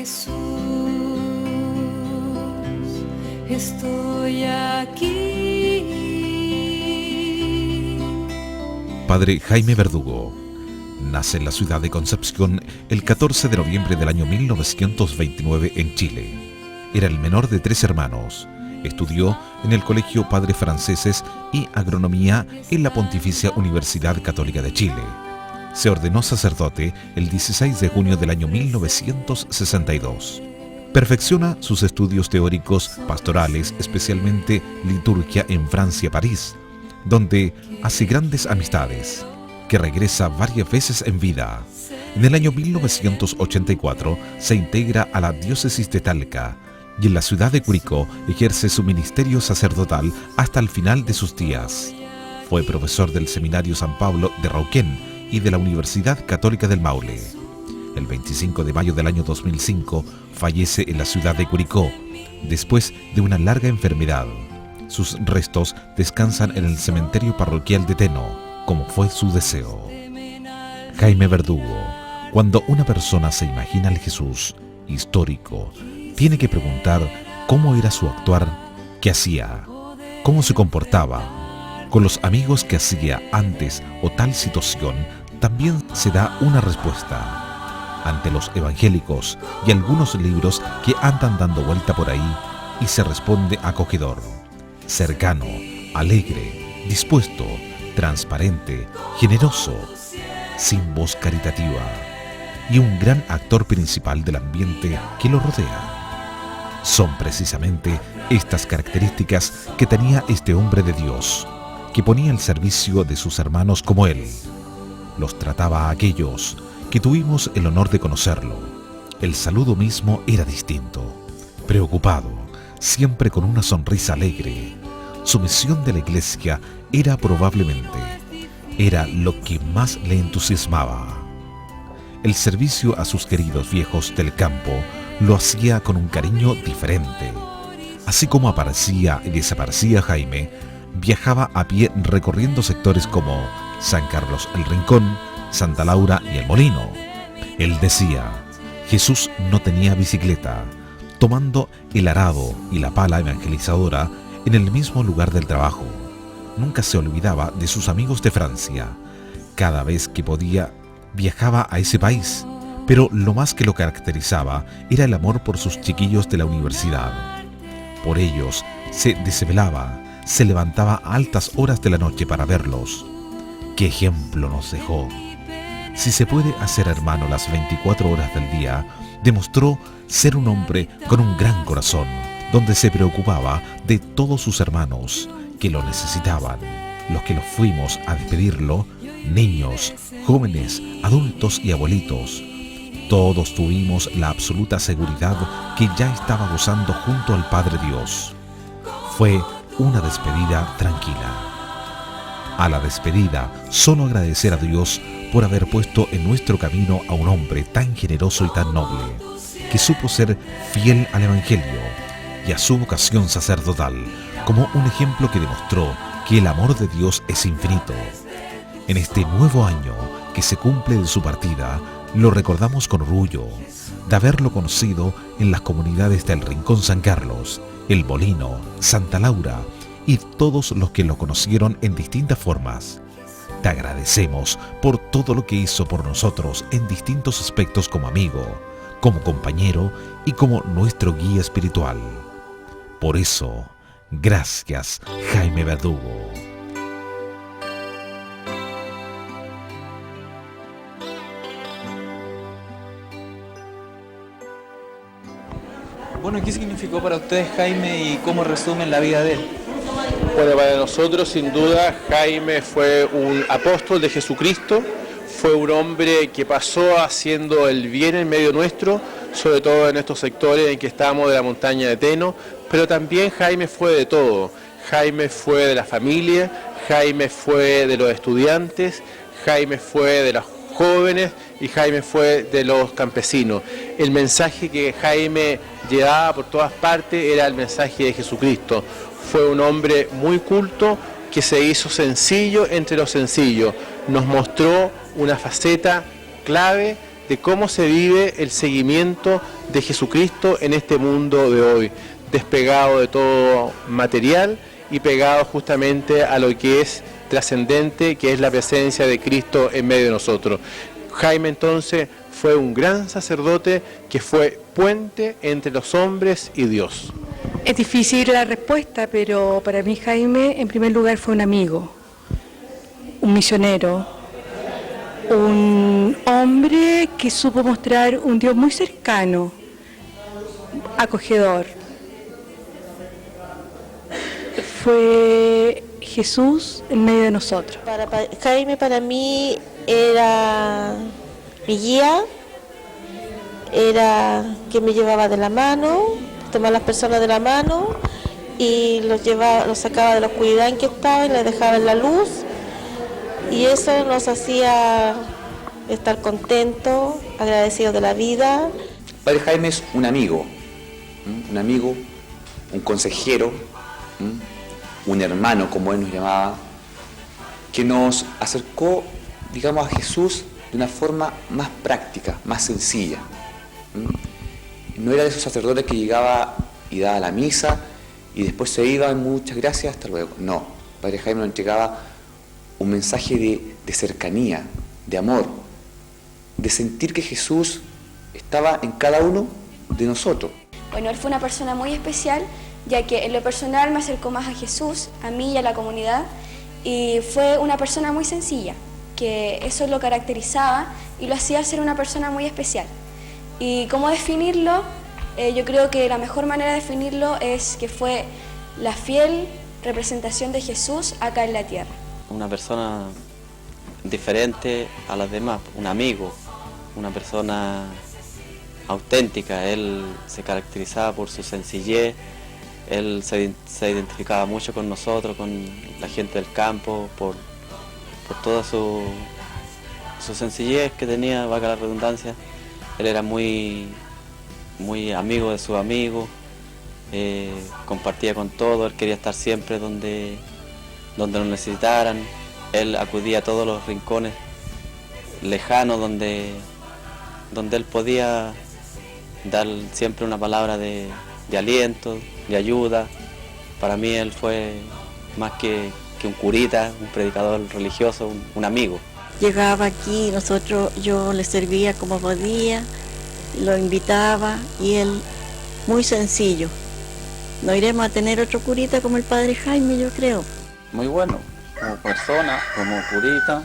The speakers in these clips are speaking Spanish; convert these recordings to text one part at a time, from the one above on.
Jesús, estoy aquí. Padre Jaime Verdugo nace en la ciudad de Concepción el 14 de noviembre del año 1929 en Chile. Era el menor de 3 hermanos. Estudió en el Colegio Padres Franceses y Agronomía en la Pontificia Universidad Católica de Chile. Se ordenó sacerdote el 16 de junio del año 1962. Perfecciona sus estudios teóricos pastorales, especialmente liturgia en Francia, París, donde hace grandes amistades, que regresa varias veces en vida. En el año 1984 se integra a la diócesis de Talca y en la ciudad de Curicó ejerce su ministerio sacerdotal hasta el final de sus días. Fue profesor del Seminario San Pablo de Rauquén y de la Universidad Católica del Maule. El 25 de mayo del año 2005 fallece en la ciudad de Curicó, después de una larga enfermedad. Sus restos descansan en el cementerio parroquial de Teno, como fue su deseo. Jaime Verdugo: cuando una persona se imagina al Jesús histórico, tiene que preguntar cómo era su actuar, qué hacía, cómo se comportaba. Con los amigos que hacía antes o tal situación, también se da una respuesta. Ante los evangélicos y algunos libros que andan dando vuelta por ahí, y se responde acogedor, cercano, alegre, dispuesto, transparente, generoso, sin voz caritativa, y un gran actor principal del ambiente que lo rodea. Son precisamente estas características que tenía este hombre de Dios, que ponía al servicio de sus hermanos como él. Los trataba a aquellos que tuvimos el honor de conocerlo. El saludo mismo era distinto, preocupado, siempre con una sonrisa alegre. Su misión de la iglesia era lo que más le entusiasmaba. El servicio a sus queridos viejos del campo lo hacía con un cariño diferente. Así como aparecía y desaparecía Jaime, viajaba a pie recorriendo sectores como San Carlos el Rincón, Santa Laura y El Molino. Él decía: Jesús no tenía bicicleta, tomando el arado y la pala evangelizadora en el mismo lugar del trabajo. Nunca se olvidaba de sus amigos de Francia. Cada vez que podía, viajaba a ese país, pero lo más que lo caracterizaba era el amor por sus chiquillos de la universidad. Por ellos se desvelaba, se levantaba a altas horas de la noche para verlos. ¡Qué ejemplo nos dejó! Si se puede hacer hermano las 24 horas del día, demostró ser un hombre con un gran corazón, donde se preocupaba de todos sus hermanos que lo necesitaban, los que los fuimos a despedirlo, niños, jóvenes, adultos y abuelitos. Todos tuvimos la absoluta seguridad que ya estaba gozando junto al Padre Dios. Fue una despedida tranquila. A la despedida, solo agradecer a Dios por haber puesto en nuestro camino a un hombre tan generoso y tan noble, que supo ser fiel al Evangelio y a su vocación sacerdotal, como un ejemplo que demostró que el amor de Dios es infinito. En este nuevo año que se cumple de su partida, lo recordamos con orgullo de haberlo conocido en las comunidades del Rincón San Carlos, El Molino, Santa Laura y todos los que lo conocieron en distintas formas. Te agradecemos por todo lo que hizo por nosotros en distintos aspectos como amigo, como compañero y como nuestro guía espiritual. Por eso, gracias, Jaime Verdugo. Bueno, ¿qué significó para ustedes Jaime y cómo resumen la vida de él? Bueno, para nosotros sin duda Jaime fue un apóstol de Jesucristo, fue un hombre que pasó haciendo el bien en medio nuestro, sobre todo en estos sectores en que estábamos de la montaña de Teno, pero también Jaime fue de todo. Jaime fue de la familia, Jaime fue de los estudiantes, Jaime fue de los jóvenes y Jaime fue de los campesinos. El mensaje que Jaime llevaba por todas partes era el mensaje de Jesucristo. Fue un hombre muy culto que se hizo sencillo entre los sencillos. Nos mostró una faceta clave de cómo se vive el seguimiento de Jesucristo en este mundo de hoy, despegado de todo material y pegado justamente a lo que es trascendente, que es la presencia de Cristo en medio de nosotros. Jaime entonces fue un gran sacerdote que fue puente entre los hombres y Dios. Es difícil la respuesta, pero para mí Jaime en primer lugar fue un amigo, un misionero, un hombre que supo mostrar un Dios muy cercano, acogedor. Fue Jesús en medio de nosotros. Jaime para mí era mi guía, era quien me llevaba de la mano, tomaba a las personas de la mano y los sacaba de la oscuridad en que estaban y les dejaba en la luz, y eso nos hacía estar contentos, agradecidos de la vida. Padre Jaime es un amigo, un consejero, un hermano, como él nos llamaba, que nos acercó, digamos, a Jesús de una forma más práctica, más sencilla. No era de esos sacerdotes que llegaba y daba la misa y después se iba, muchas gracias, hasta luego. No, Padre Jaime nos entregaba un mensaje de cercanía, de amor, de sentir que Jesús estaba en cada uno de nosotros. Bueno, él fue una persona muy especial, ya que en lo personal me acercó más a Jesús, a mí y a la comunidad, y fue una persona muy sencilla, que eso lo caracterizaba y lo hacía ser una persona muy especial. ¿Y cómo definirlo? Yo creo que la mejor manera de definirlo es que fue la fiel representación de Jesús acá en la tierra. Una persona diferente a las demás, un amigo, una persona auténtica. Él se caracterizaba por su sencillez, él se identificaba mucho con nosotros, con la gente del campo, por toda su sencillez que tenía, valga la redundancia. Él era muy amigo de sus amigos, compartía con todos, él quería estar siempre donde lo necesitaran. Él acudía a todos los rincones lejanos donde él podía dar siempre una palabra de aliento, de ayuda. Para mí él fue más que un curita, un predicador religioso, un amigo. Llegaba aquí, yo le servía como podía, lo invitaba y él muy sencillo. No iremos a tener otro curita como el padre Jaime, yo creo. Muy bueno, como persona, como curita,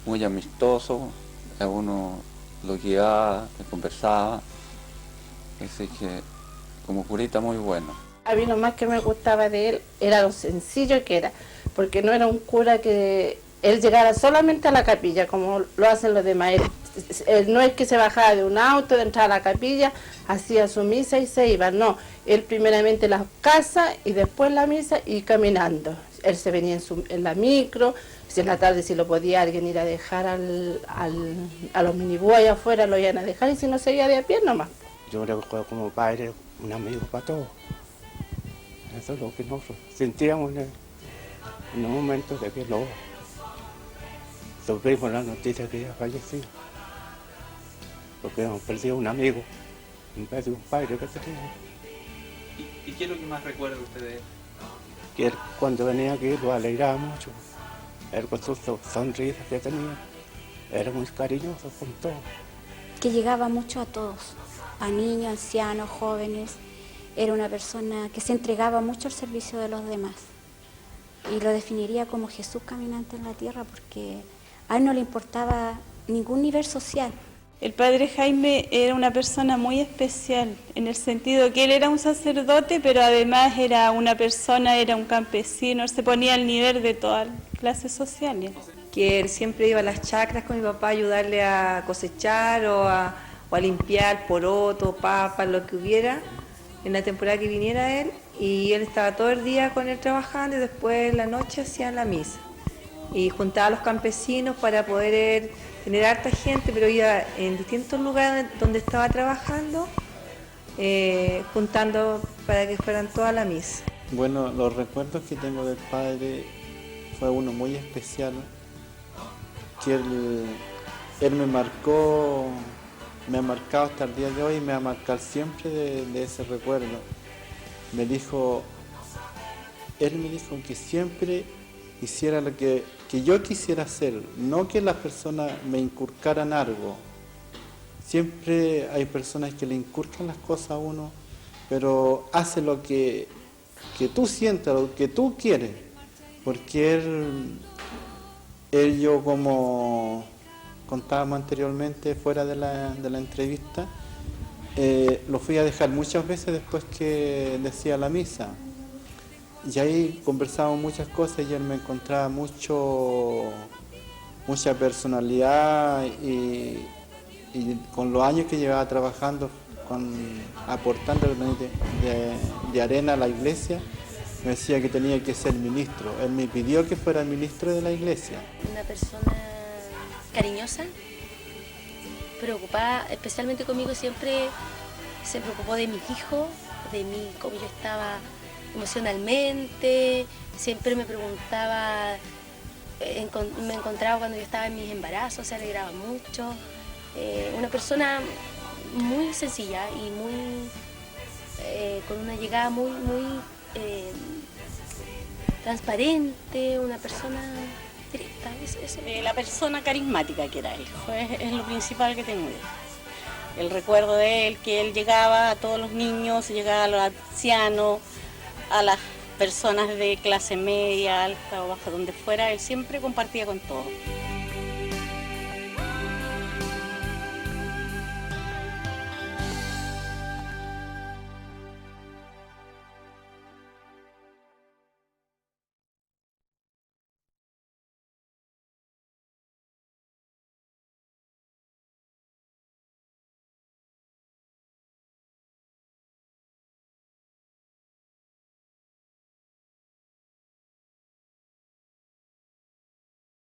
muy amistoso, a uno lo guiaba, le conversaba, así que como curita muy bueno. A mí lo más que me gustaba de él era lo sencillo que era, porque no era un cura que él llegara solamente a la capilla, como lo hacen los demás. Él no es que se bajaba de un auto, de entrar a la capilla, hacía su misa y se iba, no. Él primeramente la casa y después la misa y caminando. Él se venía en la micro, si en la tarde si lo podía alguien ir a dejar a los minibús allá afuera, lo iban a dejar, y si no seguía de a pie nomás. Yo creo que fue como padre, un amigo para todos. Eso es lo que nosotros sentíamos en el momento de que lo supimos la noticia que ella falleció. Porque hemos perdido un amigo en vez de un padre que teníamos. ¿Y qué es lo que más recuerda usted de él? Que él, cuando venía aquí, lo alegraba mucho. Él con sus sonrisas que tenía, era muy cariñoso con todo. Que llegaba mucho a todos, a niños, ancianos, jóvenes. Era una persona que se entregaba mucho al servicio de los demás. Y lo definiría como Jesús caminante en la tierra, porque a él no le importaba ningún nivel social. El padre Jaime era una persona muy especial, en el sentido que él era un sacerdote, pero además era una persona, era un campesino, él se ponía al nivel de todas las clases sociales. Que él siempre iba a las chacras con mi papá a ayudarle a cosechar o a limpiar poroto, papas, lo que hubiera en la temporada que viniera él, y él estaba todo el día con él trabajando y después en la noche hacían la misa. Y juntaba a los campesinos para poder tener harta gente, pero iba en distintos lugares donde estaba trabajando, juntando para que fueran toda la misa. Bueno, los recuerdos que tengo del padre fue uno muy especial, que él me marcó me ha marcado hasta el día de hoy y me va a marcar siempre de ese recuerdo. Él me dijo que siempre hiciera lo que yo quisiera hacer, no que las personas me inculcaran algo. Siempre hay personas que le inculcan las cosas a uno, pero hace lo que tú sientas, lo que tú quieres, porque él yo, como contábamos anteriormente fuera de la entrevista, lo fui a dejar muchas veces después que decía la misa, y ahí conversábamos muchas cosas y él me encontraba mucha personalidad, y con los años que llevaba trabajando, aportando el granito de arena a la iglesia, me decía que tenía que ser ministro. Él me pidió que fuera ministro de la iglesia. Una persona cariñosa, preocupada, especialmente conmigo, siempre se preocupó de mis hijos, de mí, cómo yo estaba emocionalmente, siempre me preguntaba, me encontraba cuando yo estaba en mis embarazos, se alegraba mucho. Una persona muy sencilla y con una llegada muy transparente, una persona directa. La persona carismática que era él, es lo principal que tengo de él. El recuerdo de él, que él llegaba a todos los niños, llegaba a los ancianos, a las personas de clase media, alta o baja, donde fuera, él siempre compartía con todos.